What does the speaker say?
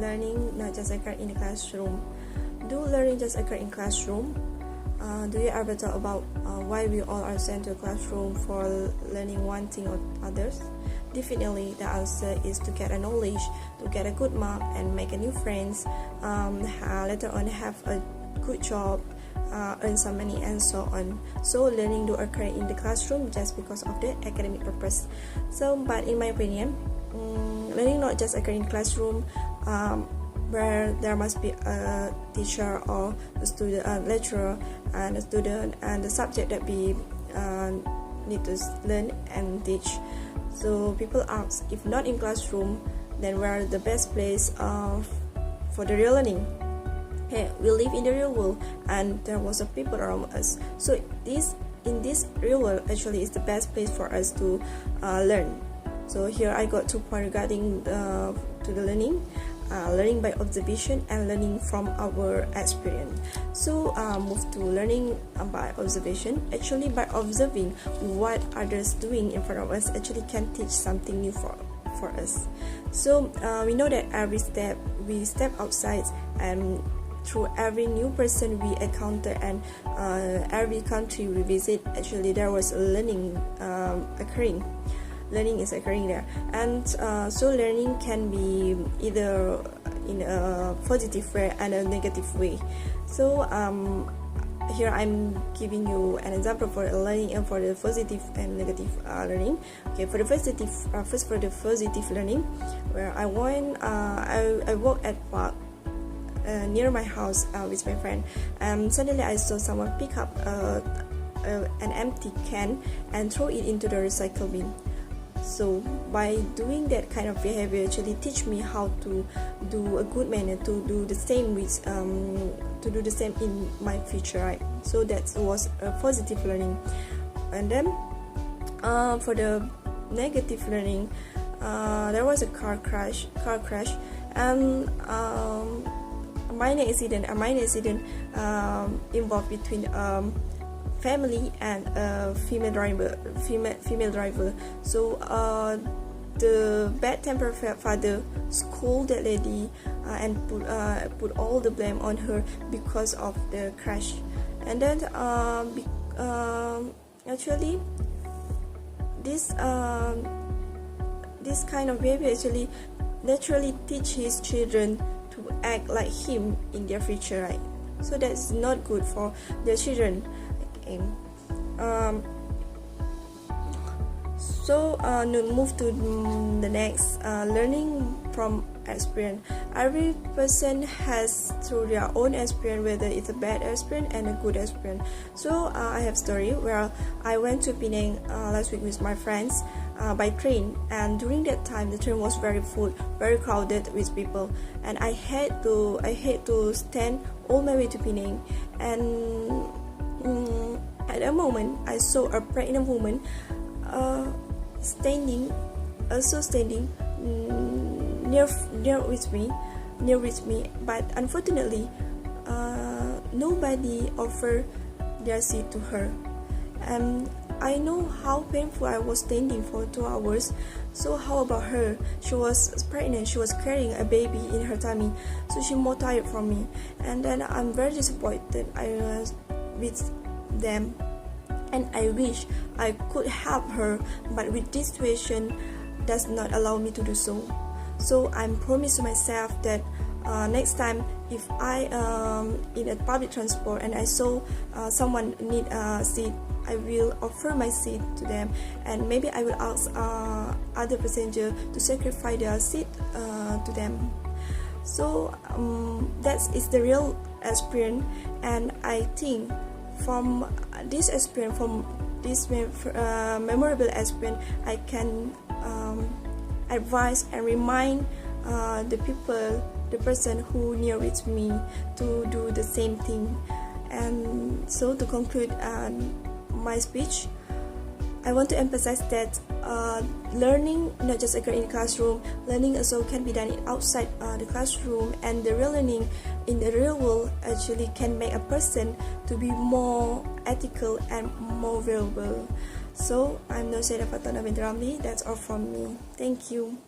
learning not just occur in the classroom? Do learning just occur in classroom? Do you ever thought about why we all are sent to a classroom for learning one thing or others? Definitely, the answer is to get a knowledge, to get a good mark and make a new friends, later on have a good job, earn some money and so on. So learning do occur in the classroom just because of the academic purpose. So, but in my opinion, learning not just occur in classroom, where there must be a teacher or a student, lecturer and a student, and the subject that we need to learn and teach. So people ask, if not in classroom, then where are the best place for the real learning? Hey, we live in the real world and there was a people around us. So in this real world actually is the best place for us to learn. So here I got 2 points regarding to the learning. Learning by observation and learning from our experience. So move to learning by observation. Actually, by observing what others doing in front of us actually can teach something new for us. So we know that every step we step outside, and through every new person we encounter and every country we visit, actually there was a learning occurring. Learning is occurring there, and so learning can be either in a positive way and a negative way. So here I'm giving you an example for learning and for the positive and negative learning. Okay, for the positive, first for the positive learning, where I went, I walked at park near my house with my friend, and suddenly I saw someone pick up an empty can and throw it into the recycle bin. So by doing that kind of behavior actually teach me how to do a good manner, to do the same with to do the same in my future, right? So that was a positive learning. And then for the negative learning, there was a car crash, and a minor accident involved between family and a female driver. So the bad tempered father scolded that lady and put all the blame on her because of the crash. And then actually this kind of behavior actually naturally teach his children to act like him in their future, right? So that's not good for their children. So move to the next, learning from experience. Every person has through their own experience, whether it's a bad experience and a good experience. So I have a story where I went to Penang last week with my friends by train, and during that time the train was very full, very crowded with people, and I had to stand all my way to Penang. And at a moment, I saw a pregnant woman standing near with me. But unfortunately, nobody offered their seat to her. And I know how painful I was standing for 2 hours. So how about her? She was pregnant. She was carrying a baby in her tummy. So she more tired from me. And then I'm very disappointed. I was with them, and I wish I could help her, but with this situation does not allow me to do so. So I'm promised to myself that next time if I in a public transport and I saw someone need a seat, I will offer my seat to them, and maybe I will ask other passenger to sacrifice their seat to them. So that is the real experience, and I think from this experience, from this memorable experience, I can advise and remind the person who near with me to do the same thing. And so to conclude my speech, I want to emphasize that learning not just occur in the classroom, learning also can be done outside the classroom, and the real learning in the real world actually can make a person to be more ethical and more valuable. So I'm Saiyidah Fathanah binti Ramlee. That's all from me. Thank you.